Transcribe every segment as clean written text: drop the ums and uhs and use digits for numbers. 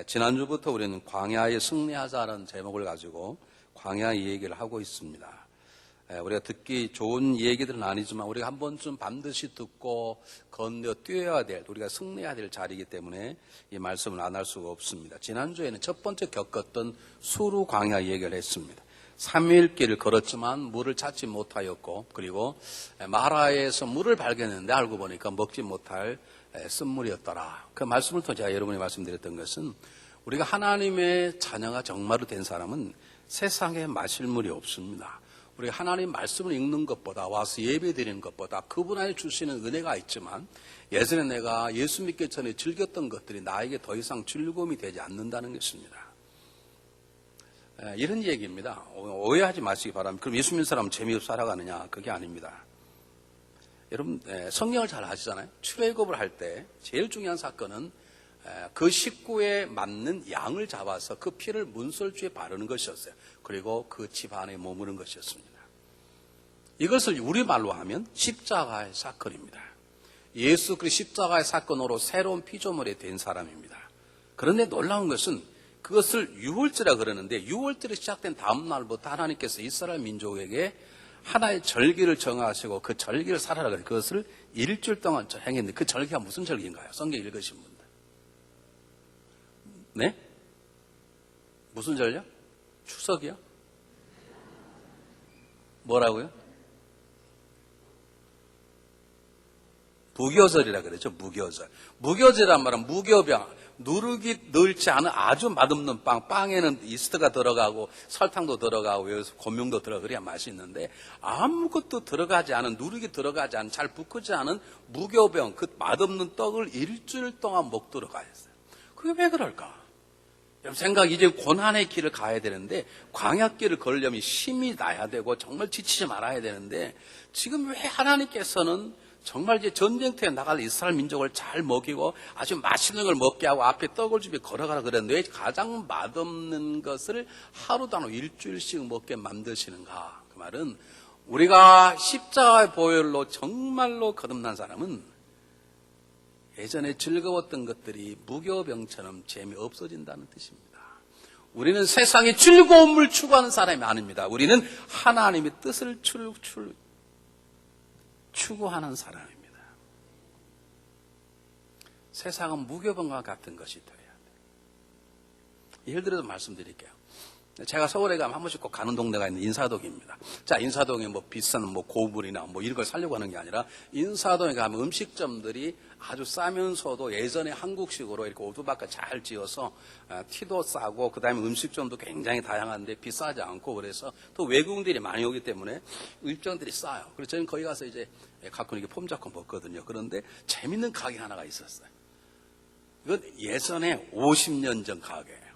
지난주부터 우리는 광야에 승리하자는 제목을 가지고 광야 얘기를 하고 있습니다. 우리가 듣기 좋은 얘기들은 아니지만 우리가 한 번쯤 반드시 듣고 건너뛰어야 될, 우리가 승리해야 될 자리이기 때문에 이 말씀을 안 할 수가 없습니다. 지난주에는 첫 번째 겪었던 수루 광야 얘기를 했습니다. 3일 길을 걸었지만 물을 찾지 못하였고, 그리고 마라에서 물을 발견했는데 알고 보니까 먹지 못할 쓴물이었더라. 그 말씀을 통해 제가 여러분이 말씀드렸던 것은 우리가 하나님의 자녀가 정말로 된 사람은 세상에 마실 물이 없습니다. 우리가 하나님 말씀을 읽는 것보다, 와서 예배 드리는 것보다 그분 안에 주시는 은혜가 있지만, 예전에 내가 예수 믿기 전에 즐겼던 것들이 나에게 더 이상 즐거움이 되지 않는다는 것입니다. 이런 얘기입니다. 오해하지 마시기 바랍니다. 그럼 예수 믿는 사람은 재미없어 살아가느냐? 그게 아닙니다. 여러분, 성경을 잘 아시잖아요. 출애굽을 할 때 제일 중요한 사건은 그 식구에 맞는 양을 잡아서 그 피를 문설주에 바르는 것이었어요. 그리고 그 집 안에 머무는 것이었습니다. 이것을 우리말로 하면 십자가의 사건입니다. 예수 그리스도 십자가의 사건으로 새로운 피조물이 된 사람입니다. 그런데 놀라운 것은 그것을 유월절이라 그러는데, 유월절이 시작된 다음 날부터 하나님께서 이스라엘 민족에게 하나의 절기를 정하시고 그 절기를 살아라 그래서 그것을 일주일 동안 행했는데, 그 절기가 무슨 절기인가요? 성경 읽으신 분들. 네? 무슨 절기요? 추석이요? 뭐라고요? 무교절이라 그러죠. 무교절. 무교절이란 말은 무교병, 누르기 넣지 않은 아주 맛없는 빵. 빵에는 이스트가 들어가고 설탕도 들어가고 여기서 고명도 들어가 그래야 맛있는데, 아무것도 들어가지 않은, 누르기 들어가지 않은, 잘 붓지 않은 무교병, 그 맛없는 떡을 일주일 동안 먹도록 하였어요. 그게 왜 그럴까? 생각, 이제 고난의 길을 가야 되는데, 광야길을 걸으려면 힘이 나야 되고 정말 지치지 말아야 되는데, 지금 왜 하나님께서는 정말 이제 전쟁터에 나갈 이스라엘 민족을 잘 먹이고 아주 맛있는 걸 먹게 하고 앞에 떡을 주며 걸어가라 그랬는데, 왜 가장 맛없는 것을 하루도 안 하고 일주일씩 먹게 만드시는가? 그 말은 우리가 십자가의 보혈로 정말로 거듭난 사람은 예전에 즐거웠던 것들이 무교병처럼 재미없어진다는 뜻입니다. 우리는 세상의 즐거움을 추구하는 사람이 아닙니다. 우리는 하나님의 뜻을 추구하는 사람입니다. 세상은 무교병과 같은 것이 되어야 돼요. 예를 들어서 말씀드릴게요. 제가 서울에 가면 한 번씩 꼭 가는 동네가 있는 인사동입니다. 자, 인사동에 뭐 비싼 뭐 고물이나 뭐 이런 걸 사려고 하는 게 아니라, 인사동에 가면 음식점들이 아주 싸면서도 예전에 한국식으로 이렇게 오두막을 잘 지어서 티도 싸고, 그 다음에 음식점도 굉장히 다양한데 비싸지 않고, 그래서 또 외국인들이 많이 오기 때문에 입장들이 싸요. 그래서 저는 거기 가서 이제 가끔 이렇게 폼 잡고 먹거든요. 그런데 재밌는 가게 하나가 있었어요. 이건 예전에 50년 전 가게예요.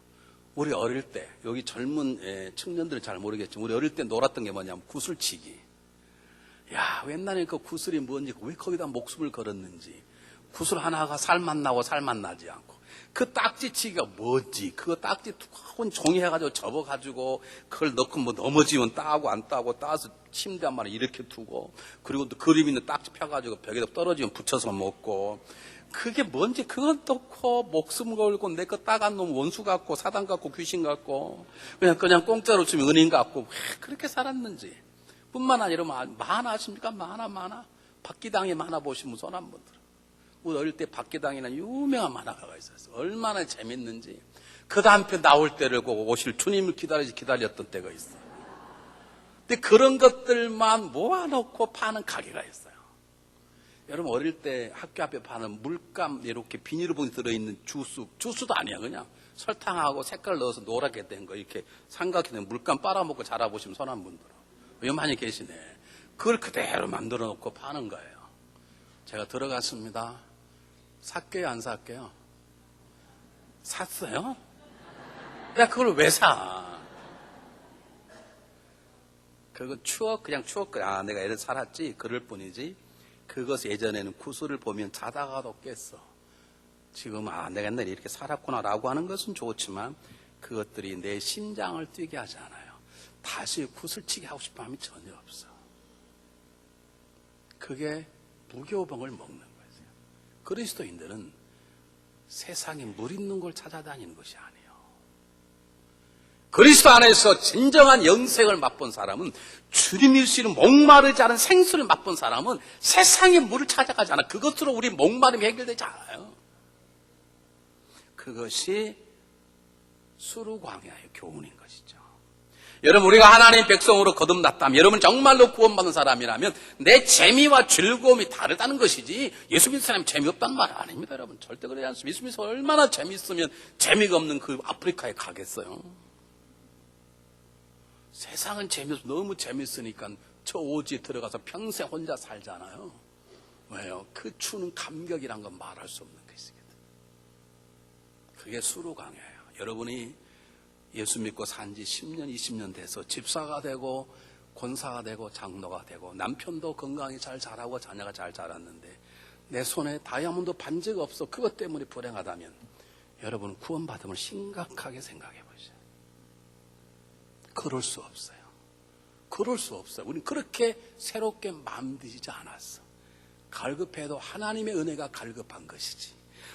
우리 어릴 때, 여기 젊은 청년들은 잘 모르겠지만 우리 어릴 때 놀았던 게 뭐냐면 구슬치기. 야, 옛날에 그 구슬이 뭔지, 왜 거기다 목숨을 걸었는지, 구슬 하나가 살맛 나고 살맛 나지 않고, 그 딱지치기가 뭔지, 그거 딱지 두꺼운 종이 해가지고 접어가지고 그걸 넣고 뭐 넘어지면 따고 안 따고, 따서 침대 한 마리 이렇게 두고, 그리고 또 그림 있는 딱지 펴가지고 벽에다 떨어지면 붙여서 먹고, 그게 뭔지 그건 넣고 목숨 걸고 내 거 따간 놈 원수 같고 사단 같고 귀신 같고 그냥 공짜로 주면 은인 같고, 왜 그렇게 살았는지. 뿐만 아니라 만화 아십니까? 만화. 박기당의 만화 보시면 손 한번 들어. 우리 어릴 때 박기당이라는 유명한 만화가가 있었어요. 얼마나 재밌는지. 그 다음 편 나올 때를 보고 오실 주님을 기다렸던 때가 있어요. 근데 그런 것들만 모아놓고 파는 가게가 있어요. 여러분, 어릴 때 학교 앞에 파는 물감 이렇게 비닐봉지 들어있는 주스도 아니야. 그냥 설탕하고 색깔 넣어서 노랗게 된 거, 이렇게 삼각형 물감 빨아먹고 자라보시면 손 한 분 들어. 여기 많이 계시네. 그걸 그대로 만들어 놓고 파는 거예요. 제가 들어갔습니다. 샀게요, 안 샀게요? 샀어요? 야, 그걸 왜 사? 그건 그냥 추억, 내가 애를 살았지, 그럴 뿐이지. 그것 예전에는 구슬을 보면 자다가도 깼어. 지금 내가 옛날에 이렇게 살았구나라고 하는 것은 좋지만, 그것들이 내 심장을 뛰게 하지 않아요. 다시 구슬치기 하고 싶은 마음이 전혀 없어. 그게 무교병을 먹는 거예요. 그리스도인들은 세상에 물 있는 걸 찾아다니는 것이 아니에요. 그리스도 안에서 진정한 영생을 맛본 사람은, 주님 일시는 목마르지 않은 생수를 맛본 사람은 세상의 물을 찾아가지 않아. 그것으로 우리 목마름이 해결되지 않아요. 그것이 수루광야의 교훈인 것이죠. 여러분, 우리가 하나님의 백성으로 거듭났다면, 여러분 정말로 구원받은 사람이라면 내 재미와 즐거움이 다르다는 것이지, 예수 믿는 사람이 재미없다는 말은 아닙니다. 여러분 절대 그러지 않습니다. 예수 믿어서 얼마나 재미있으면 재미가 없는 그 아프리카에 가겠어요. 세상은 재미없어. 너무 재미있으니까 저 오지에 들어가서 평생 혼자 살잖아요. 왜요? 그 추는 감격이란 건 말할 수 없는 것이거든. 그게 수루광야예요. 여러분이 예수 믿고 산 지 10년, 20년 돼서 집사가 되고 권사가 되고 장로가 되고 남편도 건강히 잘 자라고 자녀가 잘 자랐는데 내 손에 다이아몬드 반지가 없어. 그것 때문에 불행하다면 여러분 구원받음을 심각하게 생각해 보세요. 그럴 수 없어요. 그럴 수 없어요. 우리는 그렇게 새롭게 마음드시지 않았어. 갈급해도 하나님의 은혜가 갈급한 것이지,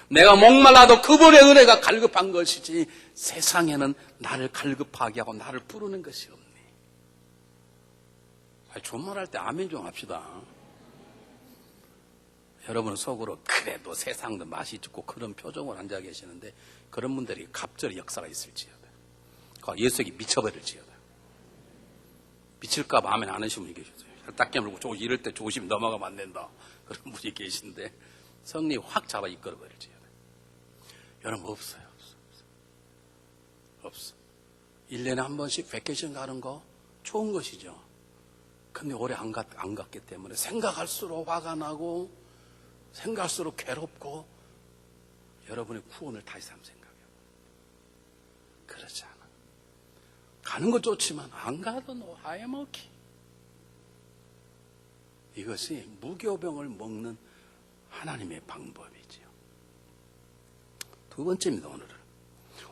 내가 목말라도 그분의 은혜가 갈급한 것이지, 세상에는 나를 갈급하게 하고 나를 부르는 것이 없네. 존말할 때 아멘 좀 합시다. 여러분 속으로 그래도 세상도 맛이 있고 그런 표정으로 앉아 계시는데, 그런 분들이 갑절의 역사가 있을지어다. 예수에게 미쳐버릴지어다. 미칠까 봐 아멘 안 하시는 분이 계셨어요. 딱 깨물고 이럴 때 조심히 넘어가면 안 된다. 그런 분이 계신데 성리 확 잡아 이끌어버릴지어다. 여러분 없어요. 없어. 1년에 한 번씩 베케이션 가는 거 좋은 것이죠. 근데 오래 안 갔기 때문에 생각할수록 화가 나고 생각할수록 괴롭고 여러분의 구원을 다시 한번 생각해요. 그렇지 않아. 가는 거 좋지만 안 가도 I am okay. 이것이 무교병을 먹는 하나님의 방법이지요. 두 번째입니다.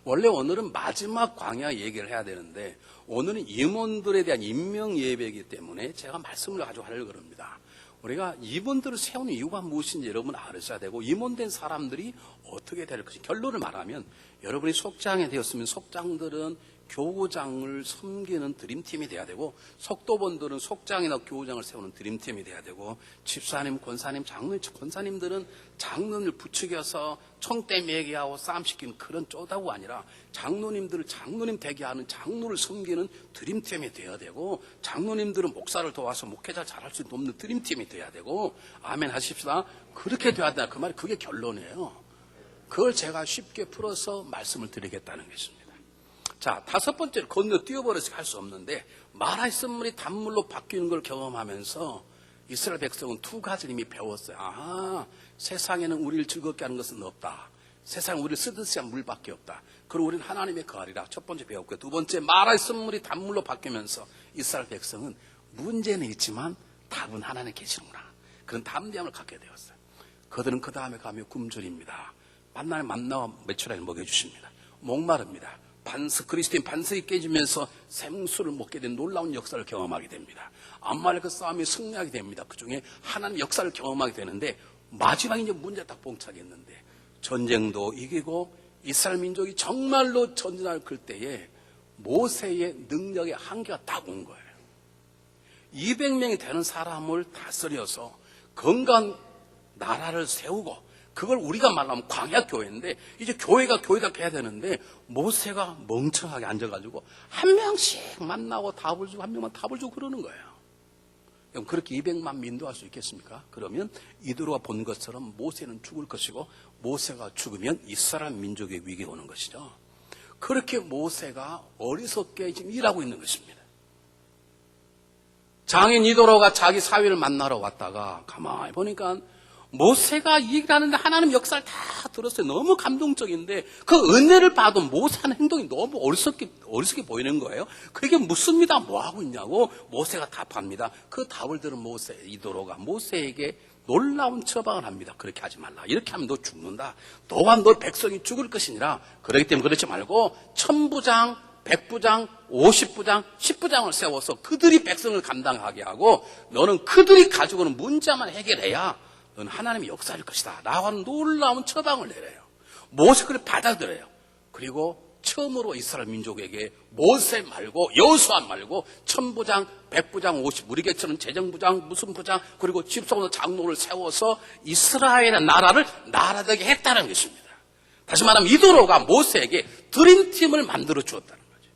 오늘은 마지막 광야 얘기를 해야 되는데, 오늘은 임원들에 대한 임명 예배이기 때문에 제가 말씀을 아주 하려고 합니다. 우리가 임원들을 세우는 이유가 무엇인지 여러분 알으셔야 되고, 임원된 사람들이 어떻게 될 것인지, 결론을 말하면 여러분이 속장이 되었으면 속장들은 교우장을 섬기는 드림팀이 돼야 되고, 속도본들은 속장이나 교우장을 세우는 드림팀이 돼야 되고, 집사님, 권사님, 권사님들은 장로를 부추겨서 총대 매기하고 싸움시키는 그런 쪼다구 아니라 장로님들을 장로님 되게 하는 장로를 섬기는 드림팀이 돼야 되고, 장로님들은 목사를 도와서 목회자 잘할 수 없는 드림팀이 돼야 되고, 아멘 하십시다. 그렇게 돼야 된다. 그 말이 그게 결론이에요. 그걸 제가 쉽게 풀어서 말씀을 드리겠다는 것입니다. 자, 다섯 번째로 건너뛰어버려서 할 수 없는데, 마라의 선물이 단물로 바뀌는 걸 경험하면서 이스라엘 백성은 두 가지를 이미 배웠어요. 아하, 세상에는 우리를 즐겁게 하는 것은 없다. 세상에 우리를 쓰듯이 한 물밖에 없다. 그리고 우리는 하나님의 거하리라. 첫 번째 배웠고요. 두 번째, 마라의 선물이 단물로 바뀌면서 이스라엘 백성은 문제는 있지만 답은 하나님 계시는구나. 그런 담대함을 갖게 되었어요. 그들은 그 다음에 가며 굶주립니다. 만나면 만나와 메추라기를 먹여주십니다. 목마릅니다. 그리스도인 반석이 깨지면서 생수를 먹게 된 놀라운 역사를 경험하게 됩니다. 암말렉 싸움에 승리하게 됩니다. 그 중에 하나님의 역사를 경험하게 되는데, 마지막에 이제 문제 딱 봉착했는데, 전쟁도 이기고 이스라엘 민족이 정말로 전진할 그때에 모세의 능력의 한계가 딱 온 거예요. 200명이 되는 사람을 다스려서 건강한 나라를 세우고, 그걸 우리가 말하면 광야교회인데, 이제 교회가 교회답게 해야 되는데, 모세가 멍청하게 앉아가지고 한 명씩 만나고 답을 주고 한 명만 답을 주고 그러는 거예요. 그럼 그렇게 200만 인도할 수 있겠습니까? 그러면 이도로가 본 것처럼 모세는 죽을 것이고, 모세가 죽으면 이스라엘 민족의 위기가 오는 것이죠. 그렇게 모세가 어리석게 지금 일하고 있는 것입니다. 장인 이도로가 자기 사위를 만나러 왔다가 가만히 보니까 모세가 이 얘기를 하는데 하나님 역사를 다 들었어요. 너무 감동적인데 그 은혜를 봐도 모세하는 행동이 너무 어리석게 보이는 거예요. 그게 묻습니다. 뭐 하고 있냐고 모세가 답합니다. 그 답을 들은 이도로가 모세에게 놀라운 처방을 합니다. 그렇게 하지 말라. 이렇게 하면 너 죽는다. 너와 너 백성이 죽을 것이니라. 그렇기 때문에 그렇지 말고 1000부장, 100부장, 50부장, 10부장을 세워서 그들이 백성을 감당하게 하고, 너는 그들이 가지고 오는 문제만 해결해야 넌 하나님의 역사일 것이다 라고 하는 놀라운 처방을 내려요. 모세를 받아들여요. 그리고 처음으로 이스라엘 민족에게 모세 말고 여호수아 말고 천부장, 백부장, 50 우리 개처럼 재정부장, 무슨 부장 그리고 집사원 장로를 세워서 이스라엘의 나라를 나라되게 했다는 것입니다. 다시 말하면 이도로가 모세에게 드림팀을 만들어 주었다는 거죠.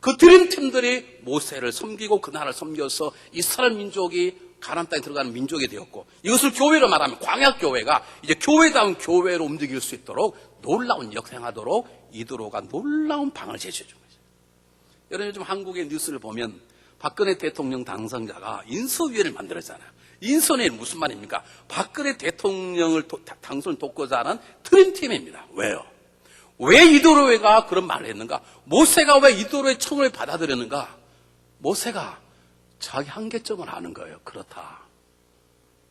그 드림팀들이 모세를 섬기고 그 나라를 섬겨서 이스라엘 민족이 가나안 땅에 들어가는 민족이 되었고, 이것을 교회로 말하면 광야교회가 이제 교회다운 교회로 움직일 수 있도록 놀라운 역행하도록 이도로가 놀라운 방을 제시해 준 거죠. 여러분 요즘 한국의 뉴스를 보면 박근혜 대통령 당선자가 인수위원회를 만들었잖아요. 인수위원회는 무슨 말입니까? 박근혜 대통령을 당선을 돕고자 하는 드림팀입니다. 왜요? 왜 이도로가 그런 말을 했는가? 모세가 왜 이도로의 청을 받아들였는가? 모세가 자기 한계점을 아는 거예요. 그렇다.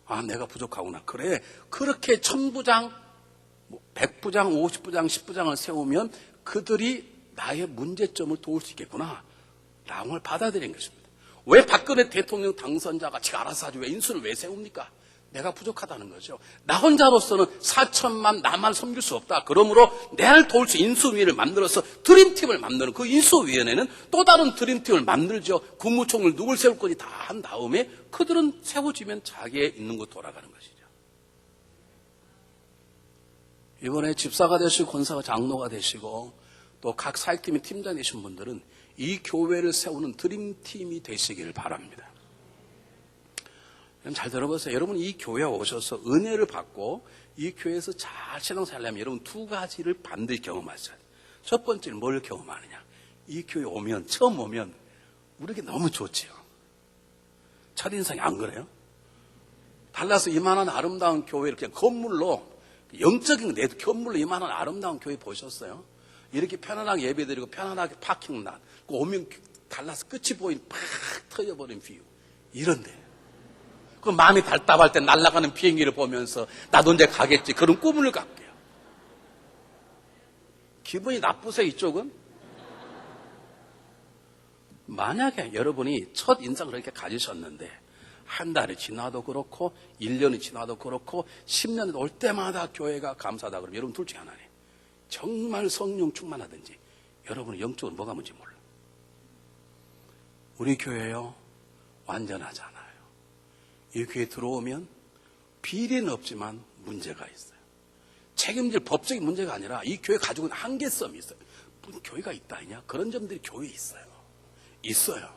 아, 내가 부족하구나. 그래. 그렇게 천부장, 백부장, 50부장, 10부장을 세우면 그들이 나의 문제점을 도울 수 있겠구나. 라는 걸 받아들인 것입니다. 왜 박근혜 대통령 당선자가 지가 알아서 하지 왜 인수를 왜 세웁니까? 내가 부족하다는 거죠. 나 혼자로서는 4천만 나만 섬길 수 없다. 그러므로 나를 도울 수 인수위원회를 만들어서 드림팀을 만드는 그 인수위원회는 또 다른 드림팀을 만들죠. 국무총리를 누굴 세울 건지 다 한 다음에 그들은 세워지면 자기의 있는 곳 돌아가는 것이죠. 이번에 집사가 되시고 권사가 장로가 되시고 또 각 사역팀의 팀장 되신 분들은 이 교회를 세우는 드림팀이 되시기를 바랍니다. 잘 들어보세요. 여러분 이 교회에 오셔서 은혜를 받고 이 교회에서 잘 신앙생활 하려면 여러분 두 가지를 반드시 경험하셔야 돼요. 첫 번째는 뭘 경험하느냐. 이 교회 오면 처음 오면 우리에게 너무 좋지요. 첫인상이 안 그래요? 달라서 이만한 아름다운 교회 이렇게 건물로 영적인 내 건물로 이만한 아름다운 교회 보셨어요? 이렇게 편안하게 예배드리고 편안하게 파킹lot 오면 달라서 끝이 보인 팍 터져버린 뷰 이런데 그 마음이 답답할 때 날아가는 비행기를 보면서 나도 언제 가겠지 그런 꿈을 갖게요. 기분이 나쁘세요 이쪽은? 만약에 여러분이 첫 인상을 그렇게 가지셨는데 한 달이 지나도 그렇고 1년이 지나도 그렇고 10년이 올 때마다 교회가 감사하다 그러면 여러분 둘 중에 하나네. 정말 성령 충만하든지 여러분은 영적으로 뭐가 뭔지 몰라. 우리 교회요 완전하지 않아요. 이 교회에 들어오면 비리는 없지만 문제가 있어요. 책임질 법적인 문제가 아니라 이 교회 가지고 있는 한계성이 있어요. 무슨 교회가 있다 이냐? 그런 점들이 교회에 있어요. 있어요.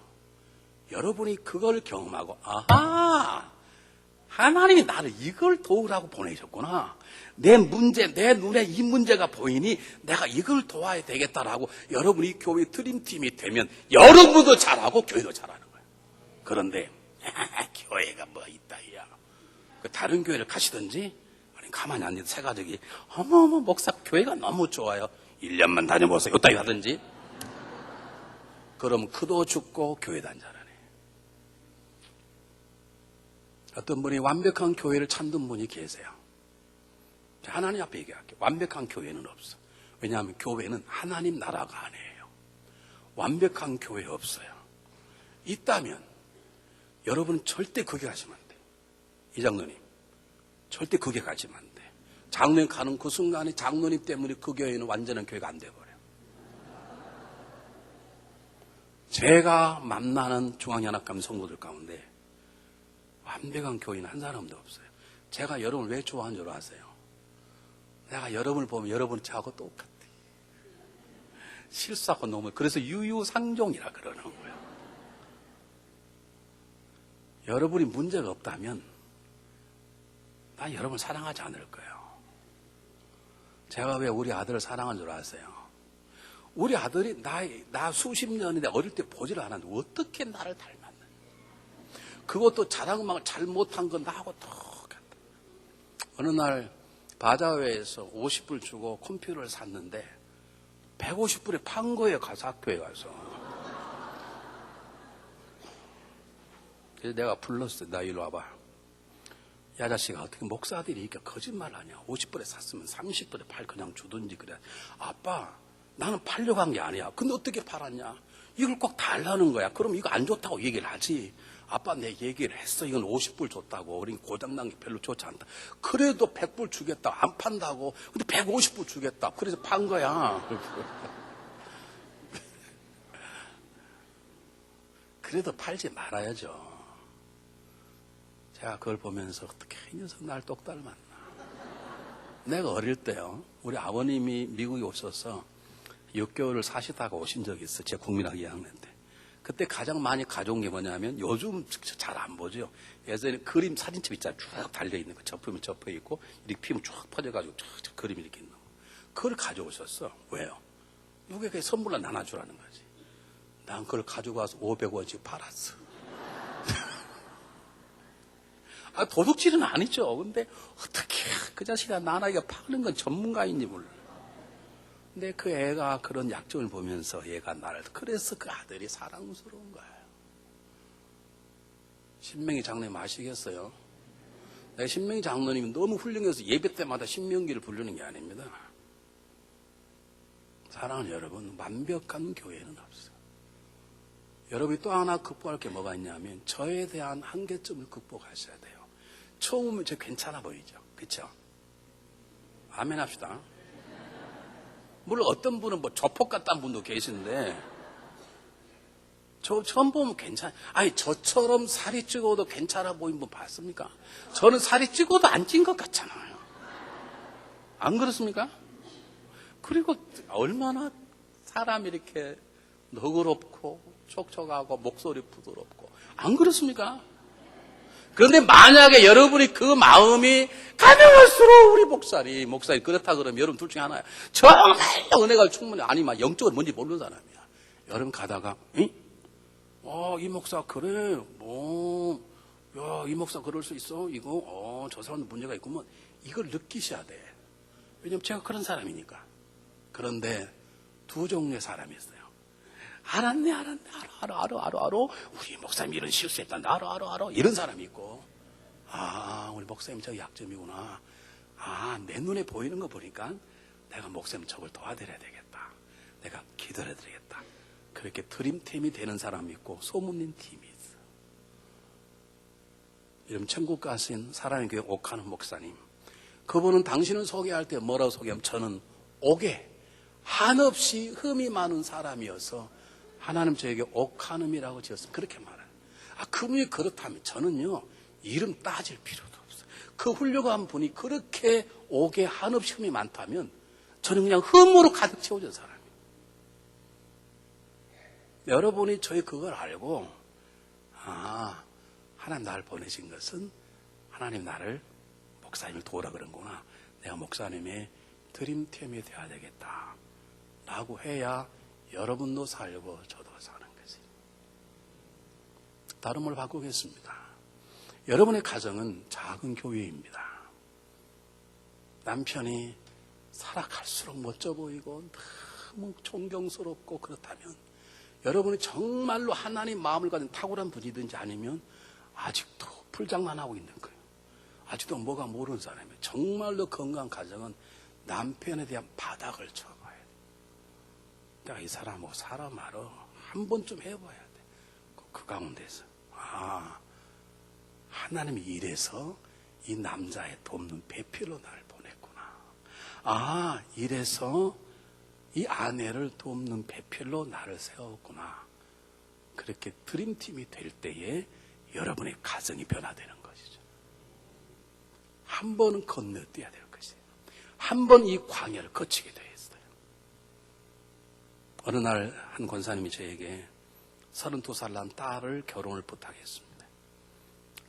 여러분이 그걸 경험하고 아하 하나님이 나를 이걸 도우라고 보내셨구나. 내 문제, 내 눈에 이 문제가 보이니 내가 이걸 도와야 되겠다라고 여러분이 교회 드림팀이 되면 여러분도 잘하고 교회도 잘하는 거예요. 그런데 교회가 뭐 있다 이야. 다른 교회를 가시든지 아니 가만히 앉아서 새 가족이 어머어머 목사 교회가 너무 좋아요. 1년만 다녀보세요. 이따위 하든지 그럼 그도 죽고 교회도 안 자라네. 어떤 분이 완벽한 교회를 찾는 분이 계세요. 하나님 앞에 얘기할게요. 완벽한 교회는 없어. 왜냐하면 교회는 하나님 나라가 아니에요. 완벽한 교회 없어요. 있다면 여러분은 절대 거기 가시면 안 돼. 이장로님 절대 거기 가시면 안 돼. 장로님 가는 그 순간에 장로님 때문에 그 교회는 완전한 교회가 안 돼버려요. 제가 만나는 중앙연합감 성도들 가운데 완벽한 교인은 한 사람도 없어요. 제가 여러분을 왜 좋아하는 줄 아세요? 내가 여러분을 보면 여러분이 저하고 똑같아. 실수하고 너무 그래서 유유상종이라 그러는 거예요. 여러분이 문제가 없다면 나 여러분 사랑하지 않을 거예요. 제가 왜 우리 아들을 사랑한 줄 아세요? 우리 아들이 나 수십 년인데 어릴 때 보지를 않았는데 어떻게 나를 닮았느냐. 그것도 자랑만 잘못한 건 나하고 똑같다. 어느 날 바자회에서 50불 주고 컴퓨터를 샀는데 150불에 판 거예요. 가서 학교에 가서. 그래서 내가 불렀어. 나 이리 와봐. 야 자식아 어떻게 목사들이 이렇게 거짓말 하냐. 50불에 샀으면 30불에 팔 그냥 주든지 그래. 아빠 나는 팔려고 한 게 아니야. 근데 어떻게 팔았냐. 이걸 꼭 달라는 거야. 그럼 이거 안 좋다고 얘기를 하지. 아빠 내 얘기를 했어. 이건 50불 줬다고. 그러니까 고장난 게 별로 좋지 않다. 그래도 100불 주겠다. 안 판다고. 근데 150불 주겠다. 그래서 판 거야. 그래도 팔지 말아야죠. 제가 그걸 보면서 어떻게 이 녀석 날 똑 닮았나. 내가 어릴 때요. 우리 아버님이 미국에 오셔서 6개월을 사시다가 오신 적이 있어요. 제 국민학교 2학년 때. 그때 가장 많이 가져온 게 뭐냐면 요즘 잘 안 보죠. 예전에 그림 사진첩 있잖아요. 쭉 달려있는 거. 접으면 접혀있고 이렇게 피면 쭉 퍼져가지고 쭉 그림이 이렇게 있는 거. 그걸 가져오셨어. 왜요? 이게 그냥 선물로 나눠주라는 거지. 난 그걸 가지고 와서 500원씩 팔았어. 도둑질은 아니죠. 근데 어떻게 그 자식아 나나이가 파는 건 전문가인지 몰라. 근데 그 애가 그런 약점을 보면서 얘가 나를, 그래서 그 아들이 사랑스러운 거예요. 신명기 장로님 아시겠어요? 내가 신명기 장로님이 너무 훌륭해서 예배 때마다 신명기를 부르는 게 아닙니다. 사랑하는 여러분, 완벽한 교회는 없어요. 여러분이 또 하나 극복할 게 뭐가 있냐면 저에 대한 한계점을 극복하셔야 돼요. 처음 오면 저 괜찮아 보이죠? 그렇죠? 아멘 합시다. 물론 어떤 분은 뭐 조폭 같다는 분도 계신데 저 처음 보면 괜찮아. 아니 저처럼 살이 찌고도 괜찮아 보이는 분 봤습니까? 저는 살이 찌고도 안 찐 것 같잖아요. 안 그렇습니까? 그리고 얼마나 사람이 이렇게 너그럽고 촉촉하고 목소리 부드럽고 안 그렇습니까? 그런데 만약에 여러분이 그 마음이 가능할수록 우리 목사님 그렇다 그러면 여러분 둘 중에 하나야. 정말 은혜가 충분히 아니면 영적으로 뭔지 모르는 사람이야. 여러분 가다가 이 목사 그래 야, 이 목사 그럴 수 있어? 이거 저 사람도 문제가 있구먼. 이걸 느끼셔야 돼. 왜냐면 제가 그런 사람이니까. 그런데 두 종류의 사람이 있어요. 알았네. 알아. 우리 목사님 이런 실수했다. 알아. 이런 사람이 있고, 우리 목사님 저 약점이구나. 내 눈에 보이는 거 보니까 내가 목사님 저걸 도와드려야 되겠다. 내가 기도해 드리겠다. 그렇게 드림팀이 되는 사람이 있고, 소문낸 팀이 있어. 이런 천국 가신 사랑의 교회 옥하는 목사님. 그분은 당신을 소개할 때 뭐라고 소개하면 저는 옥에 한없이 흠이 많은 사람이어서 하나님 저에게 옥한음이라고 지었습니다. 그렇게 말해요. 그분이 그렇다면 저는요 이름 따질 필요도 없어요. 그 훌륭한 분이 그렇게 옥에 한없이 흠이 많다면 저는 그냥 흠으로 가득 채워진 사람이에요. 여러분이 저희 그걸 알고 하나님 나를 보내신 것은 하나님 나를 목사님을 도우라 그런구나. 내가 목사님의 드림팀이 되어야 되겠다 라고 해야 여러분도 살고 저도 사는 거지. 다른 걸 바꾸겠습니다. 여러분의 가정은 작은 교회입니다. 남편이 살아갈수록 멋져 보이고 너무 존경스럽고 그렇다면 여러분이 정말로 하나님 마음을 가진 탁월한 분이든지 아니면 아직도 풀장난하고 있는 거예요. 아직도 뭐가 모르는 사람이에요. 정말로 건강한 가정은 남편에 대한 바닥을 쳐봐야 돼. 내가 이 사람하고 살아 말어 한 번쯤 해봐야 돼. 그 가운데서 하나님이 이래서 이 남자의 돕는 배필로 나를 보냈구나. 이래서 이 아내를 돕는 배필로 나를 세웠구나. 그렇게 드림팀이 될 때에 여러분의 가정이 변화되는 것이죠. 한 번은 건너뛰어야 될 것이에요. 한 번 이 광야를 거치게 되어 있어요. 어느 날 한 권사님이 저에게 32살 난 딸을 결혼을 부탁했습니다.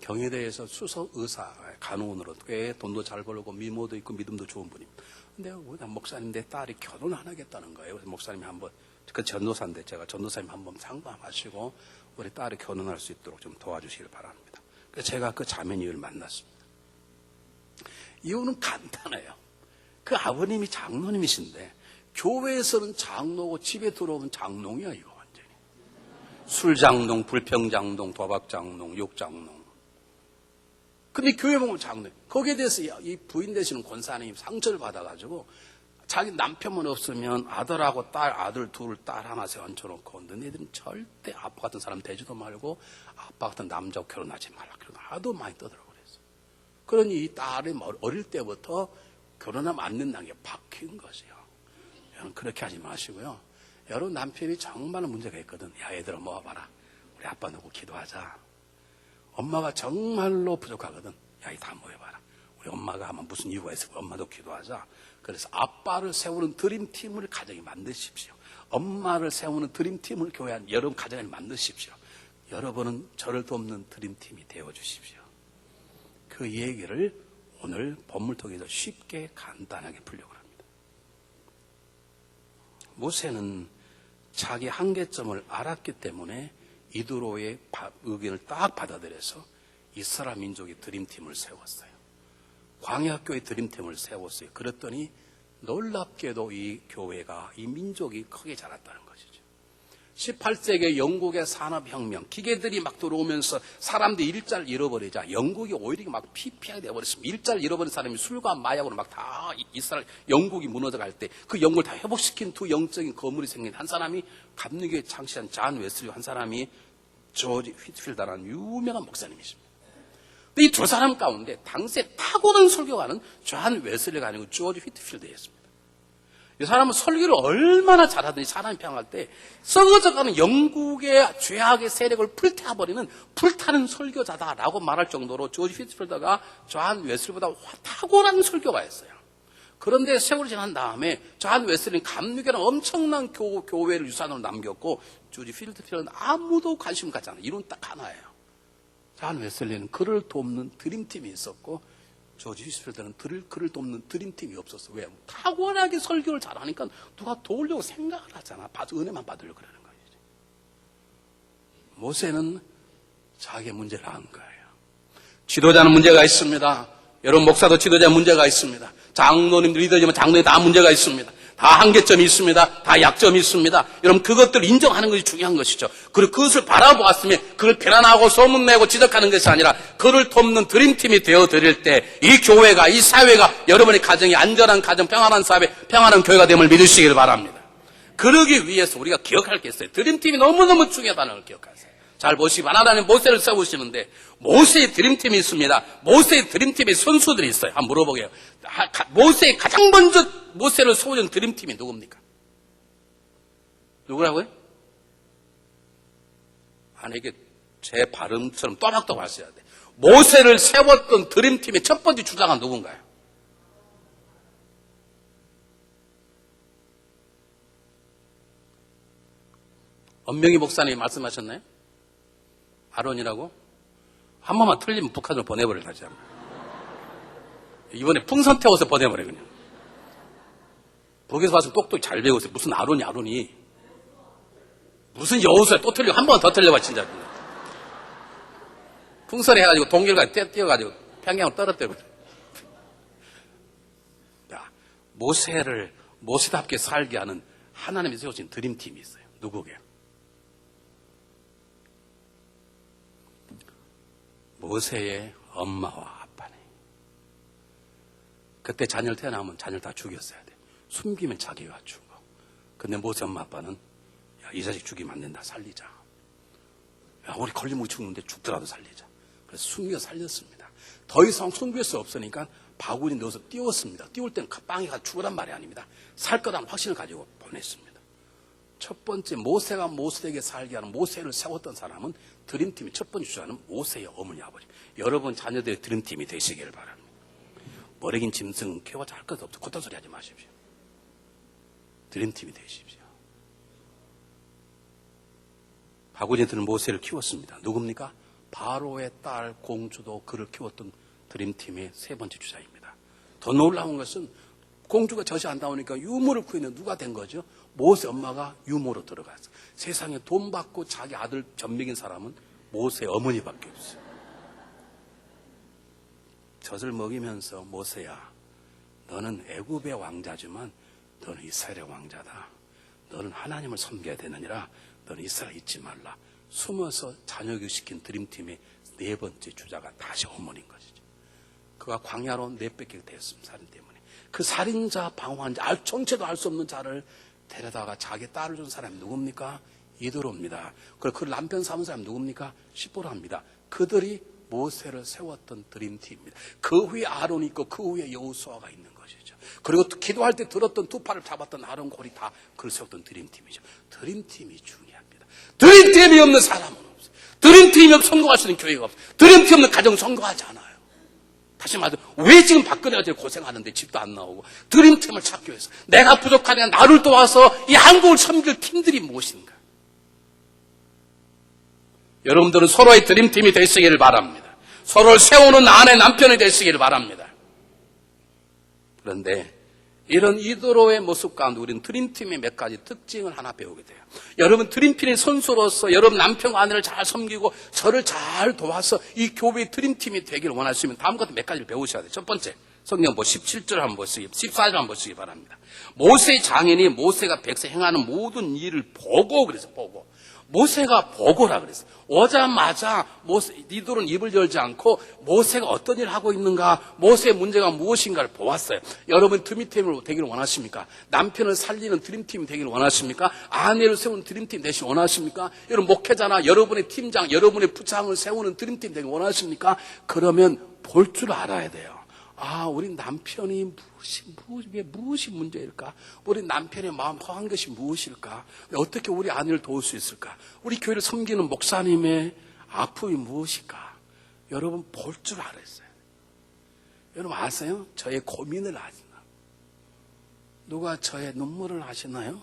경희대에서 수석 의사, 간호원으로 꽤 돈도 잘 벌고 미모도 있고 믿음도 좋은 분입니다. 근데 목사님 내 딸이 결혼을 안 하겠다는 거예요. 그래서 목사님이 한번, 그 전도사인데 제가 전도사님 한번 상담하시고 우리 딸이 결혼할 수 있도록 좀 도와주시길 바랍니다. 그래서 제가 그 자매님을 만났습니다. 이유는 간단해요. 그 아버님이 장로님이신데 교회에서는 장로고 집에 들어오면 장롱이야 이거 완전히. 술장롱, 불평장롱, 도박장롱, 욕장롱. 근데 교회 보면 장롱. 거기에 대해서 이 부인 되시는 권사님이 상처를 받아가지고 자기 남편만 없으면 아들하고 딸, 아들 둘, 딸 하나 세워놓고 너네들은 절대 아빠 같은 사람 되지도 말고 아빠 같은 남자와 결혼하지 말라. 그러고 하도 많이 떠들어고 그랬어. 그러니 이 딸이 어릴 때부터 결혼하면 안 된다는 게 바뀐 것이요. 여러분 그렇게 하지 마시고요. 여러분 남편이 정말 문제가 있거든. 야 얘들아 모아봐라. 우리 아빠 놓고 기도하자. 엄마가 정말로 부족하거든. 야 이 다 모여봐라. 우리 엄마가 아마 무슨 이유가 있을 거야. 엄마도 기도하자. 그래서 아빠를 세우는 드림팀을 가정에 만드십시오. 엄마를 세우는 드림팀을 교회 안 여러분 가정에 만드십시오. 여러분은 저를 돕는 드림팀이 되어주십시오. 그 얘기를 오늘 본문 통해서 쉽게 간단하게 풀려고 합니다. 모세는 자기 한계점을 알았기 때문에 이드로의 의견을 딱 받아들여서 이스라엘 민족의 드림팀을 세웠어요. 광야교회 드림팀을 세웠어요. 그랬더니 놀랍게도 이 교회가, 이 민족이 크게 자랐다는 것이죠. 18세기의 영국의 산업혁명, 기계들이 막 들어오면서 사람들이 일자를 잃어버리자 영국이 오히려 막 피폐하게 되어버렸습니다. 일자를 잃어버린 사람이 술과 마약으로 막 다 이스라엘, 영국이 무너져갈 때 그 영국을 다 회복시킨 두 영적인 거물이 생긴 한 사람이 감리교회 창시한 잔 웨슬리, 한 사람이 조지 휘트필드라는 유명한 목사님이십니다. 이 두 사람 가운데 당시에 탁월한 설교가는 존 웨슬리가 아니고 조지 휘트필드였습니다. 이 사람은 설교를 얼마나 잘하더니 사람이 평할 때 썩어져가는 영국의 죄악의 세력을 불태워버리는 불타는 설교자다라고 말할 정도로 조지 휘트필드가 존 웨슬리보다 탁월한 설교가였어요. 그런데 세월이 지난 다음에 존 웨슬리는 감리교는 엄청난 교회를 유산으로 남겼고 조지 휘트필드는 아무도 관심 갖지 않아요. 이론 딱 하나예요. 존 웨슬리는 그를 돕는 드림팀이 있었고 조지 휘트필드는 그를 돕는 드림팀이 없었어. 왜? 탁월하게 설교를 잘하니까 누가 도우려고 생각을 하잖아. 은혜만 받으려고 그러는 거지. 모세는 자기의 문제를 안 거예요. 지도자는 문제가 있습니다. 여러분 목사도 지도자 문제가 있습니다. 장로님들 리더지만 장로님 다 문제가 있습니다. 다 한계점이 있습니다. 다 약점이 있습니다. 여러분 그것들을 인정하는 것이 중요한 것이죠. 그리고 그것을 바라보았으면 그걸 비난하고 소문내고 지적하는 것이 아니라 그를 돕는 드림팀이 되어드릴 때 이 교회가, 이 사회가 여러분의 가정이 안전한 가정, 평안한 사회, 평안한 교회가 됨을 믿으시길 바랍니다. 그러기 위해서 우리가 기억할 게 있어요. 드림팀이 너무너무 중요하다는 걸 기억하세요. 잘 보시기 하나님 모세를 세우시는데 모세의 드림팀이 있습니다. 모세의 드림팀의 선수들이 있어요. 한번 물어보게요. 모세의 가장 먼저 모세를 세우는 드림팀이 누굽니까? 누구라고요? 아니 이게 제 발음처럼 또박또박 하셔야 돼. 모세를 세웠던 드림팀의 첫 번째 주장은 누군가요? 엄명희 목사님이 말씀하셨나요? 아론이라고? 한 번만 틀리면 북한으로 보내버려 다시 한번. 이번에 풍선 태워서 보내버려 그냥. 거기서 와서 똑똑히 잘 배우고 있어요. 무슨 아론이. 무슨 여우수야 또 틀려. 한 번 더 틀려봐 진짜. 풍선 해가지고 동결까지 떼어가지고 평양으로 떨어뜨려. 모세를 모세답게 살게 하는 하나님이 세우신 드림팀이 있어요. 누구게요? 모세의 엄마와 아빠네. 그때 자녀를 태어나면 자녀를 다 죽였어야 돼. 숨기면 자기가 죽어. 근데 모세 엄마 아빠는 야, 이 자식 죽이면 안 된다. 살리자. 야, 우리 걸리면 죽는데 죽더라도 살리자. 그래서 숨겨 살렸습니다. 더 이상 숨길 수 없으니까 바구니 넣어서 띄웠습니다. 띄울 때는 빵이가 죽으란 말이 아닙니다. 살 거라는 확신을 가지고 보냈습니다. 첫 번째 모세가 모세에게 살게 하는 모세를 세웠던 사람은 드림팀의 첫 번째 주자는 모세의 어머니 아버지. 여러분 자녀들의 드림팀이 되시기를 바랍니다. 머리긴 짐승은 키워서 할 것도 없어. 걷던 소리 하지 마십시오. 드림팀이 되십시오. 바구니들은 모세를 키웠습니다. 누굽니까? 바로의 딸 공주도 그를 키웠던 드림팀의 세 번째 주자입니다. 더 놀라운 것은 공주가 젖이 안 나오니까 유모를 구해낸 누가 된 거죠? 모세 엄마가 유모로 들어갔어. 세상에 돈 받고 자기 아들 젖먹인 사람은 모세 어머니밖에 없어요. 젖을 먹이면서 모세야, 너는 애굽의 왕자지만 너는 이스라엘의 왕자다. 너는 하나님을 섬겨야 되느니라. 너는 이스라엘 잊지 말라. 숨어서 자녀 교육시킨 드림팀의 네 번째 주자가 다시 어머니인 것이죠. 그가 광야로 내뺏기게 되었습니다. 살인 때문에. 그 살인자, 방황자, 정체도 알 수 없는 자를 데려다가 자기 딸을 준 사람이 누굽니까? 이드로입니다. 그리고 그 남편 삼은 사람이 누굽니까? 시보라입니다. 그들이 모세를 세웠던 드림팀입니다. 그 후에 아론이 있고 그 후에 여호수아가 있는 것이죠. 그리고 기도할 때 들었던 두 팔을 잡았던 아론 골이 다 그를 세웠던 드림팀이죠. 드림팀이 중요합니다. 드림팀이 없는 사람은 없어요. 드림팀이 없는 성공할 수 있는 교회가 없어요. 드림팀 없는 가정 성공하지 않아요. 다시 말해서 왜 지금 박근혜가 제일 고생하는데 집도 안 나오고 드림팀을 찾기 위해서 내가 부족하니까 나를 도와서 이 한국을 섬길 팀들이 무엇인가? 여러분들은 서로의 드림팀이 되시기를 바랍니다. 서로를 세우는 아내 남편이 되시기를 바랍니다. 그런데 이런 이드로의 모습 가운데 우리는 드림팀의 몇 가지 특징을 하나 배우게 돼요. 여러분 드림팀의 선수로서 여러분 남편과 아내를 잘 섬기고 저를 잘 도와서 이 교회의 드림팀이 되기를 원하시면 다음 같은 몇 가지를 배우셔야 돼요. 첫 번째, 성경 17절 한번 보시기, 14절 한번 보시기 바랍니다. 모세의 장인이 모세가 백성 행하는 모든 일을 보고, 그래서 보고. 모세가 보고라 그랬어요. 오자마자 이들은 입을 열지 않고 모세가 어떤 일을 하고 있는가, 모세의 문제가 무엇인가를 보았어요. 여러분 드림팀을 되기를 원하십니까? 남편을 살리는 드림팀이 되기를 원하십니까? 아내를 세우는 드림팀 되시길 원하십니까? 여러분 목회자나 여러분의 팀장, 여러분의 부장을 세우는 드림팀 되기를 원하십니까? 그러면 볼 줄 알아야 돼요. 아, 우리 남편이 무엇이 문제일까? 우리 남편의 마음 허한 것이 무엇일까? 어떻게 우리 아내를 도울 수 있을까? 우리 교회를 섬기는 목사님의 아픔이 무엇일까? 여러분 볼 줄 알았어요. 여러분 아세요? 저의 고민을 아시나? 누가 저의 눈물을 아시나요?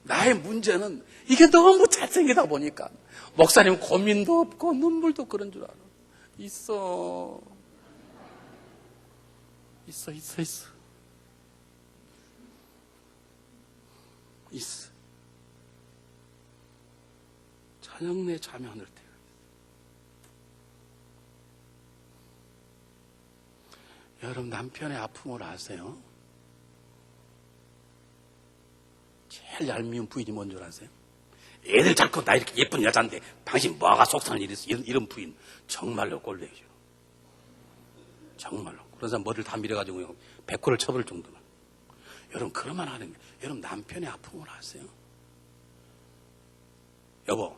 나의 문제는 이게 너무 잘생기다 보니까 목사님 고민도 없고 눈물도 그런 줄 알아. 있어. 저녁 내 잠이 안 올 때가. 여러분 남편의 아픔을 아세요? 제일 얄미운 부인이 뭔 줄 아세요? 애들 낳고 나 이렇게 예쁜 여자인데 당신 뭐가 속상한 일이 있어? 이런 부인 정말로 꼴보기 싫어. 정말로. 그런 사람 머리를 다 밀어가지고 백호를 쳐버릴 정도는. 여러분 그러면 하는 게, 여러분 남편의 아픔을 아세요? 여보,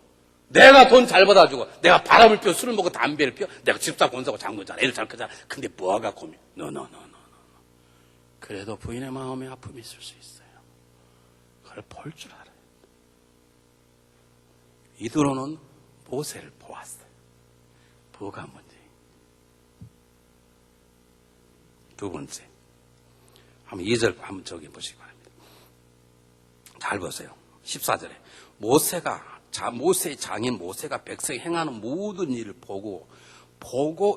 내가 돈 잘 받아주고 내가 바람을 피워 술을 먹고 담배를 피워 내가 집사 권사고 장모잖아, 애들 잘 크잖아. 근데 뭐가 고민? No. 그래도 부인의 마음에 아픔이 있을 수 있어요. 그걸 볼 줄 알아요. 이드로는 모세를 보았어요. 뭐가 문제? 두 번째, 한번 2절 한번 저기 보시기 바랍니다. 잘 보세요. 14절에 모세의 장인 모세가 백성이 행하는 모든 일을 보고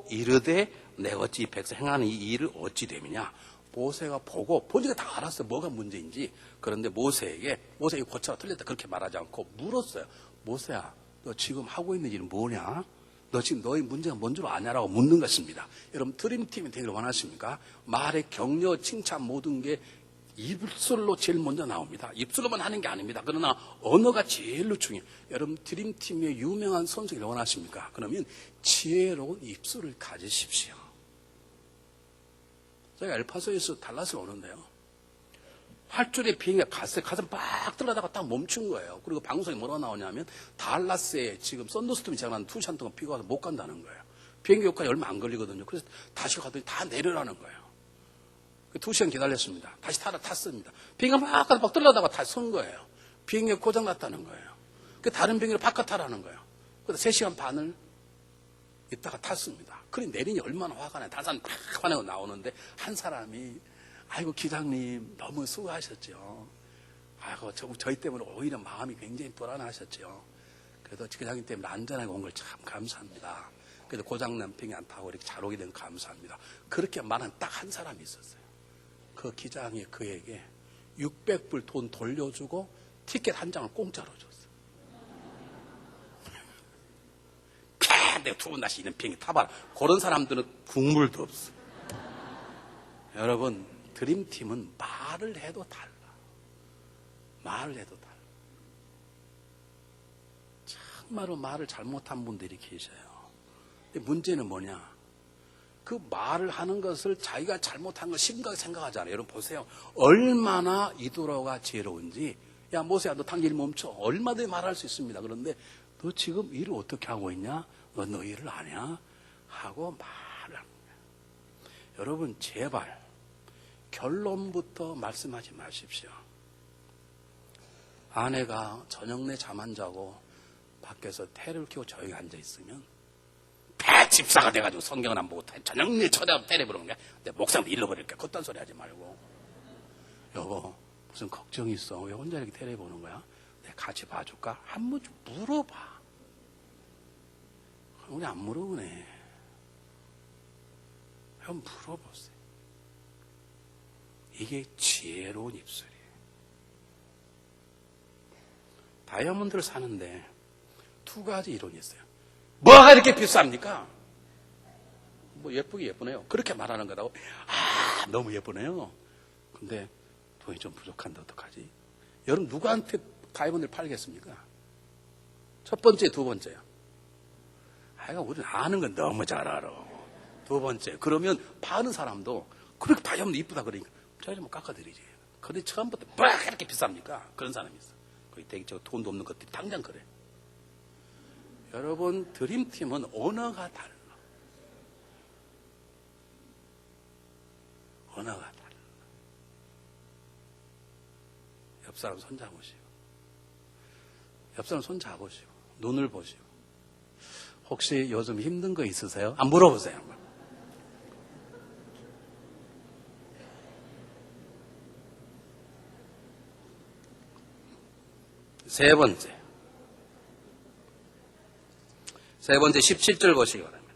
이르되 내 어찌 백성 행하는 이 일을 어찌 되느냐. 모세가 보니까 다 알았어요. 뭐가 문제인지. 그런데 모세에게 고쳐라 틀렸다 그렇게 말하지 않고 물었어요. 모세야, 너 지금 하고 있는 일은 뭐냐? 너 지금 너의 문제가 뭔 줄 아냐라고 묻는 것입니다. 여러분 드림팀이 되기를 원하십니까? 말의 격려, 칭찬 모든 게 입술로 제일 먼저 나옵니다. 입술로만 하는 게 아닙니다. 그러나 언어가 제일로 중요해요. 여러분 드림팀의 유명한 선수를 원하십니까? 그러면 지혜로운 입술을 가지십시오. 제가 엘파소에서 달라스를 오는데요. 활주로에 비행기가 갔어요. 가서 막 들어가다가 딱 멈춘 거예요. 그리고 방송에 뭐라고 나오냐면 달라스에 지금 썬더스톰이 지나가는 2시간 동안 비가 와서 못 간다는 거예요. 비행기 여기까지 얼마 안 걸리거든요. 그래서 다시 가더니 다 내려라는 거예요. 2시간 기다렸습니다. 다시 탔습니다. 비행기가 막 가서 막 들어가다가 다시 선 거예요. 비행기가 고장났다는 거예요. 다른 비행기를 바꿔 타라는 거예요. 그래서 3시간 반을 있다가 탔습니다. 그래 내리니 얼마나 화가 나요. 다른 사람 막 화내고 나오는데 한 사람이 아이고 기장님 너무 수고하셨죠. 아이고 저희 때문에 오히려 마음이 굉장히 불안하셨죠. 그래도 기장님 때문에 안전하게 온 걸 참 감사합니다. 그래도 고장난 비행기 안 타고 이렇게 잘 오게 된 감사합니다. 그렇게 말한 딱 한 사람이 있었어요. 그 기장이 그에게 600불 돈 돌려주고 티켓 한 장을 공짜로 줬어요. 내가 두 번 다시 이런 비행기 타봐라. 그런 사람들은 국물도 없어. 여러분 드림팀은 말을 해도 달라. 정말로 말을 잘못한 분들이 계셔요. 근데 문제는 뭐냐? 그 말을 하는 것을 자기가 잘못한 걸 심각하게 생각하잖아요. 여러분 보세요. 얼마나 이도로가 지혜로운지. 야 모세야 너 당장 일 멈춰. 얼마든지 말할 수 있습니다. 그런데 너 지금 일을 어떻게 하고 있냐? 너 일을 아냐? 하고 말을 하는 거예요. 여러분 제발 결론부터 말씀하지 마십시오. 아내가 저녁 내 잠 안 자고 밖에서 테레비를 켜고 조용히 앉아 있으면 집사가 돼가지고 성경을 안 보고 저녁 내 쳐다보고 테레비 보는 거야. 내 목상도 잃어버릴게. 그딴 소리 하지 말고. 여보 무슨 걱정이 있어? 왜 혼자 이렇게 테레비 보는 거야? 내가 같이 봐줄까? 한 번 좀 물어봐. 우리 안 물어보네. 한번 물어보세요. 이게 지혜로운 입술이에요. 다이아몬드를 사는데 두 가지 이론이 있어요. 뭐가 이렇게 비쌉니까? 뭐 예쁘게 예쁘네요. 그렇게 말하는 거라고. 아 너무 예쁘네요. 근데 돈이 좀 부족한데 어떡하지? 여러분 누구한테 다이아몬드를 팔겠습니까? 첫 번째, 두 번째요. 하여간 우리는 아는 건 너무 잘 알아. 두 번째, 그러면 파는 사람도 그렇게 다이아몬드 이쁘다 그러니까 제가 좀 깎아드리지. 그런데 처음부터 뭐 이렇게 비쌉니까? 그런 사람이 있어. 거기 되게 돈도 없는 것들이 당장 그래. 여러분 드림팀은 언어가 달라. 언어가 달라. 옆 사람 손 잡으시고 옆 사람 손 잡으시고 눈을 보시고 혹시 요즘 힘든 거 있으세요? 안 물어보세요. 세 번째 17절 보시기 바랍니다.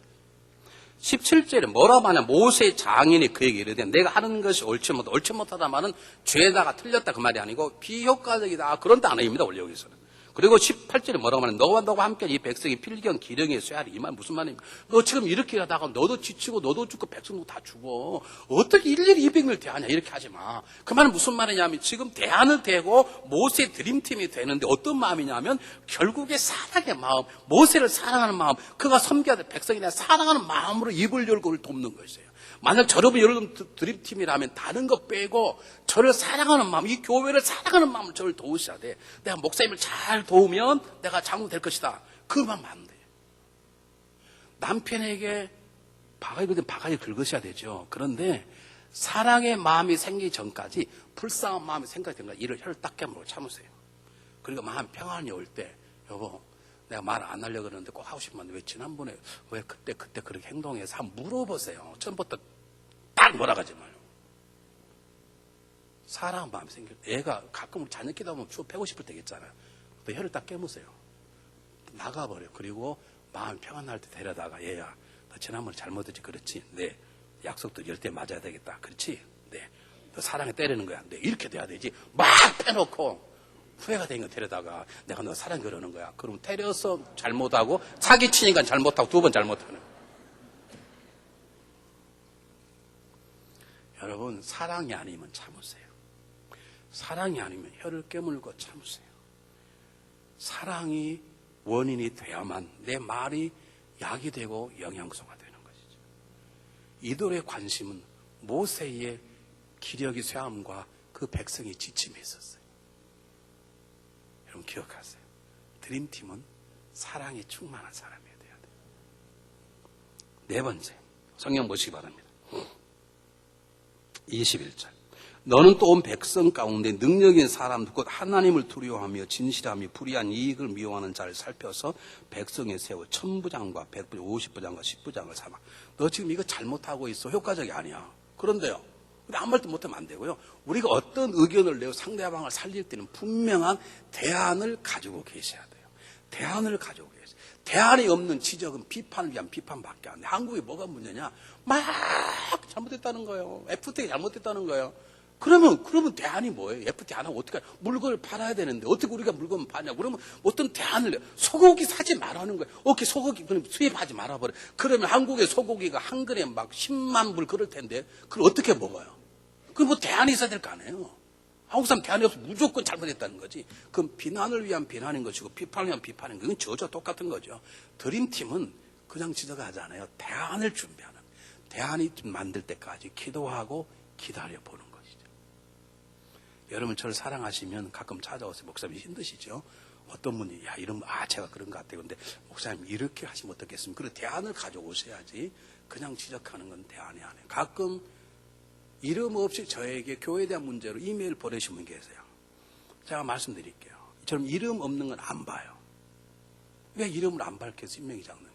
17절에 뭐라고 하냐? 모세 장인이 그에게 이르되 내가 하는 것이 옳지 못하다 말은 죄다가 틀렸다 그 말이 아니고 비효과적이다 그런 단어입니다. 원래 여기서는. 그리고 18절에 뭐라고 하냐? 너와 함께 이 백성이 필경 기령에 쇠하리. 이 말 무슨 말입니까? 너 지금 이렇게 하다가 너도 지치고 너도 죽고 백성도 다 죽어. 어떻게 일일이 200명을 대하냐? 이렇게 하지 마. 그 말은 무슨 말이냐면 지금 대안을 대고 모세 드림팀이 되는데 어떤 마음이냐면 결국에 사랑의 마음, 모세를 사랑하는 마음, 그가 섬겨야 될 백성이 내 사랑하는 마음으로 입을 열고 돕는 것이에요. 만약 여러분 드림팀이라면 다른 거 빼고 저를 사랑하는 마음, 이 교회를 사랑하는 마음을 저를 도우셔야 돼. 내가 목사님을 잘 도우면 내가 장군 될 것이다. 그 마음 안 돼. 남편에게 바가지 긁으셔야 되죠. 그런데 사랑의 마음이 생기기 전까지 불쌍한 마음이 생각이 된 거야. 이를 혀를 딱 깨물고 참으세요. 그리고 마음 평안이 올 때 여보 내가 말 안 하려고 그러는데 꼭 하고 싶으면 왜 지난번에 왜 그때 그렇게 행동해서 한번 물어보세요. 처음부터 딱 뭐라 하지 마요. 사랑한 마음이 생길 때 애가 가끔 자녀끼리 하면 추워 패고 싶을 때가 있잖아요. 그때 혀를 딱 깨무세요. 나가버려. 그리고 마음 평안할 때 데려다가 얘야 너 지난번에 잘못했지. 그렇지. 네. 약속도 10대 맞아야 되겠다. 그렇지. 네. 너 사랑에 때리는 거야. 네. 이렇게 돼야 되지. 막 빼놓고 후회가 되는 거 데려다가 내가 너 사랑 그러는 거야. 그럼 때려서 잘못하고 사기치니까 잘못하고 두 번 잘못하는 거야. 여러분 사랑이 아니면 참으세요. 사랑이 아니면 혀를 깨물고 참으세요. 사랑이 원인이 돼야만 내 말이 약이 되고 영양소가 되는 것이죠. 이들의 관심은 모세의 기력이 쇠함과 그 백성의 지침에 있었어요. 여러분 기억하세요. 드림팀은 사랑에 충만한 사람이어야 돼요. 네 번째 성경 보시기 바랍니다. 21절 너는 또 온 백성 가운데 능력인 사람 곧 하나님을 두려워하며 진실하며 불의한 이익을 미워하는 자를 살펴서 백성에 세워 1000부장과 100부장, 50부장과 10부장을 삼아. 너 지금 이거 잘못하고 있어. 효과적이 아니야. 그런데요. 아무 말도 못하면 안 되고요. 우리가 어떤 의견을 내고 상대방을 살릴 때는 분명한 대안을 가지고 계셔야 돼요. 대안을 가지고 계세요. 대안이 없는 지적은 비판을 위한 비판밖에 안 돼. 한국이 뭐가 문제냐? 막 잘못했다는 거예요. FTA 잘못했다는 거예요. 그러면 대안이 뭐예요? FTA 안 하고 어떻게 물건을 팔아야 되는데 어떻게 우리가 물건을 파냐? 그러면 어떤 대안을 내? 소고기 사지 말라는 거예요. 오케이 소고기 그럼 수입하지 말아버려. 그러면 한국의 소고기가 한 그램 막 10만 불 그럴 텐데 그걸 어떻게 먹어요? 그럼 뭐 대안이 있어야 될 거 아니에요? 한국 사람 대안이 없으면 무조건 잘못했다는 거지. 그럼 비난을 위한 비난인 것이고 비판을 위한 비판인 거. 이건 저저 똑같은 거죠. 드림팀은 그냥 지적하지 않아요. 대안을 준비하는. 대안이 좀 만들 때까지 기도하고 기다려보는 것이죠. 여러분 저를 사랑하시면 가끔 찾아오세요. 목사님 힘드시죠? 어떤 분이 이러면 제가 그런 것 같아요. 근데 목사님 이렇게 하시면 어떻겠습니까? 그래 대안을 가져오셔야지. 그냥 지적하는 건 대안이 아니에요. 가끔 이름 없이 저에게 교회에 대한 문제로 이메일 보내신 분 계세요. 제가 말씀드릴게요. 저는 이름 없는 건 안 봐요. 왜 이름을 안 밝혀서 임명희 장로님?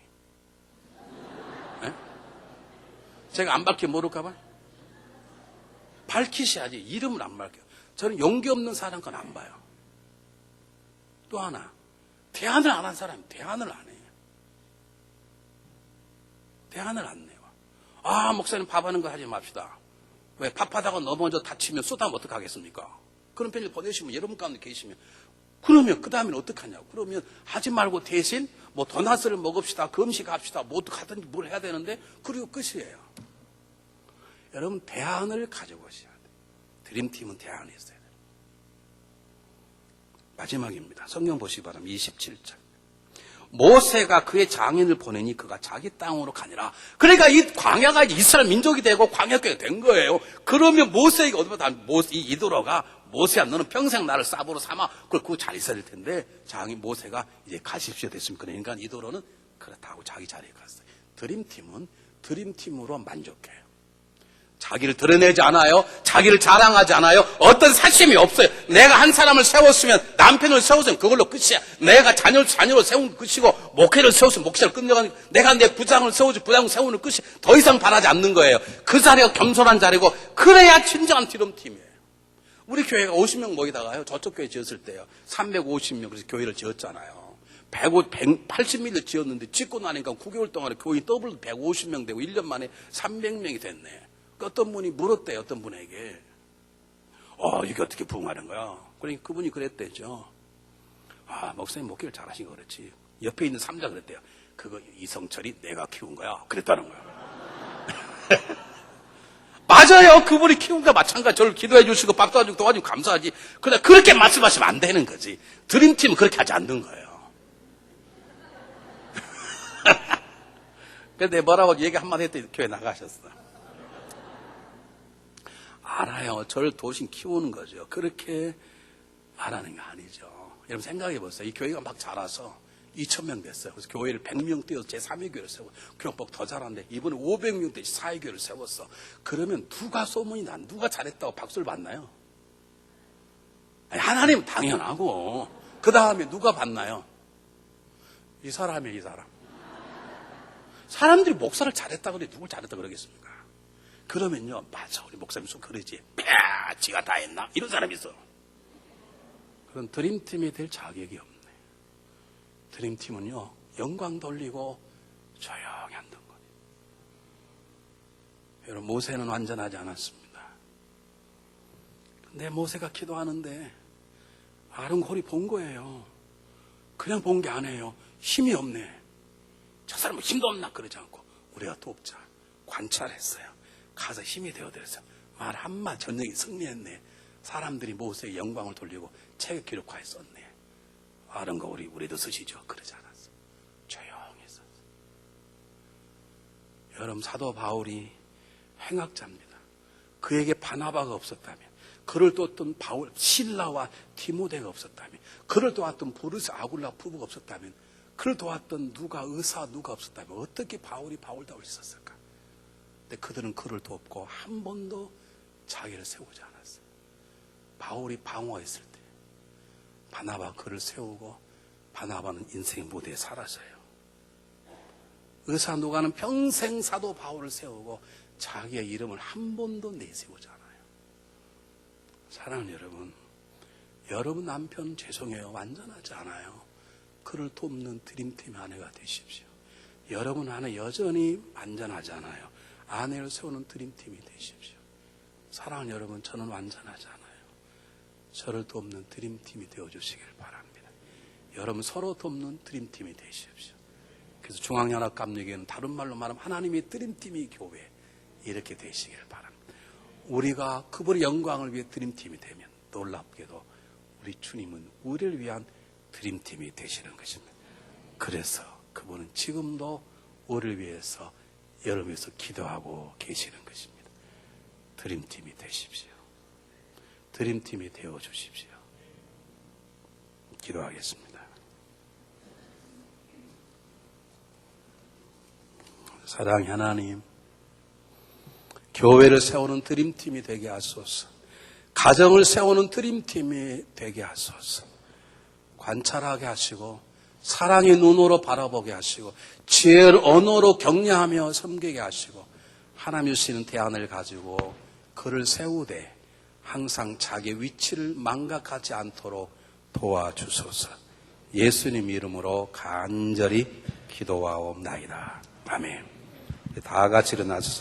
네? 제가 안 밝히면 모를까 봐? 밝히셔야지. 이름을 안 밝혀요. 저는 용기 없는 사람 건 안 봐요. 또 하나, 대안을 안 한 사람이 대안을 안 해요. 대안을 안 내요. 목사님 밥하는 거 하지 맙시다. 왜 밥하다가 넘어져 다치면 쏟아면 어떡하겠습니까? 그런 편지 보내시면 여러분 가운데 계시면 그러면 그 다음에는 어떡하냐고. 그러면 하지 말고 대신 뭐 도나스를 먹읍시다. 금식합시다. 뭐 어떡하든지 뭘 해야 되는데 그리고 끝이에요. 여러분 대안을 가지고 오셔야 돼요. 드림팀은 대안이 있어야 돼요. 마지막입니다. 성경 보시기 바랍니다. 27절. 모세가 그의 장인을 보내니 그가 자기 땅으로 가니라. 그러니까 이 광야가 이스라엘 민족이 되고 광야교회가 된 거예요. 그러면 모세가 어디보다 이도로가 모세야 너는 평생 나를 삽으로 삼아. 그거 잘 있어야 될 텐데 장인 모세가 이제 가십시오 됐습니까? 그러니까 이도로는 그렇다고 자기 자리에 갔어요. 드림팀은 드림팀으로 만족해요. 자기를 드러내지 않아요. 자기를 자랑하지 않아요. 어떤 사심이 없어요. 내가 한 사람을 세웠으면 남편을 세웠으면 그걸로 끝이야. 내가 자녀를 세운 끝이고 목회를 세웠으면 목회를 끝내가지고 내가 내 부장을 세우지 부장을 세우는 끝이 더 이상 바라지 않는 거예요. 그 자리가 겸손한 자리고 그래야 진정한 드림팀이에요. 우리 교회가 50명 모이다가요. 저쪽 교회 지었을 때요. 350명 그래서 교회를 지었잖아요. 180밀를 지었는데 짓고 나니까 9개월 동안에 교인 더블 150명 되고 1년 만에 300명이 됐네. 어떤 분이 물었대요. 어떤 분에게. 이게 어떻게 부흥하는 거야? 그러니까 그분이 그랬대죠. 목사님 목회를 잘하신 거 그렇지. 옆에 있는 삼자 그랬대요. 그거 이성철이 내가 키운 거야. 그랬다는 거야. 맞아요. 그분이 키운 거 마찬가지. 저를 기도해 주시고 밥도 해주고 도와주고 감사하지. 그러나 그렇게 말씀하시면 안 되는 거지. 드림팀은 그렇게 하지 않는 거예요. 근데 뭐라고 얘기 한마디 했더니 교회 나가셨어. 알아요. 저를 도신 키우는 거죠. 그렇게 말하는 게 아니죠. 여러분 생각해 보세요. 이 교회가 막 자라서 2,000명 됐어요. 그래서 교회를 100명 띄워서 제3의 교회를 세워. 교육법 더 잘하는데 이번에 500명 때 4의 교회를 세웠어. 그러면 누가 소문이 난, 누가 잘했다고 박수를 받나요? 하나님은 당연하고 그 다음에 누가 받나요? 이 사람이에요. 이 사람. 사람들이 목사를 잘했다고 그래 누굴 잘했다고 그러겠습니까? 그러면요, 맞아, 우리 목사님 속 그러지. 지가 다 했나? 이런 사람이 있어. 그런 드림팀이 될 자격이 없네. 드림팀은요, 영광 돌리고 조용히 한다는 거예요. 여러분, 모세는 완전하지 않았습니다. 근데 모세가 기도하는데 아론 홀이 본 거예요. 그냥 본 게 아니에요. 힘이 없네. 저 사람은 힘도 없나? 그러지 않고 우리가 돕자. 관찰했어요. 가서 힘이 되어드렸어요. 말 한마 전쟁이 승리했네. 사람들이 모세의 영광을 돌리고 책에 기록하여 썼네. 아는 거 우리도 쓰시죠. 그러지 않았어. 조용히 썼어. 여러분 사도 바울이 행악자입니다. 그에게 바나바가 없었다면, 그를 도왔던 바울 실라와 디모데가 없었다면, 그를 도왔던 부르스 아굴라 부부가 없었다면, 그를 도왔던 의사 누가 없었다면 어떻게 바울이 바울다울 수 있었을까? 근데 그들은 그를 돕고 한 번도 자기를 세우지 않았어요. 바울이 방황했을 때 바나바 그를 세우고 바나바는 인생 무대에 살았어요. 의사 누가는 평생 사도 바울을 세우고 자기의 이름을 한 번도 내세우지 않아요. 사랑하는 여러분, 여러분 남편 죄송해요. 완전하지 않아요. 그를 돕는 드림팀의 아내가 되십시오. 여러분 아내 여전히 완전하지 않아요. 아내를 세우는 드림팀이 되십시오. 사랑하는 여러분, 저는 완전하지 않아요. 저를 돕는 드림팀이 되어주시길 바랍니다. 여러분 서로 돕는 드림팀이 되십시오. 그래서 중앙연합감리교회는 다른 말로 말하면 하나님의 드림팀이 교회, 이렇게 되시길 바랍니다. 우리가 그분의 영광을 위해 드림팀이 되면 놀랍게도 우리 주님은 우리를 위한 드림팀이 되시는 것입니다. 그래서 그분은 지금도 우리를 위해서 여러분 위해서 기도하고 계시는 것입니다. 드림팀이 되십시오. 드림팀이 되어주십시오. 기도하겠습니다. 사랑의 하나님, 교회를 세우는 드림팀이 되게 하소서. 가정을 세우는 드림팀이 되게 하소서. 관찰하게 하시고 사랑의 눈으로 바라보게 하시고 지혜의 언어로 격려하며 섬기게 하시고 하나님 주시는 대안을 가지고 그를 세우되 항상 자기 위치를 망각하지 않도록 도와주소서. 예수님 이름으로 간절히 기도하옵나이다. 아멘. 다 같이 일어나서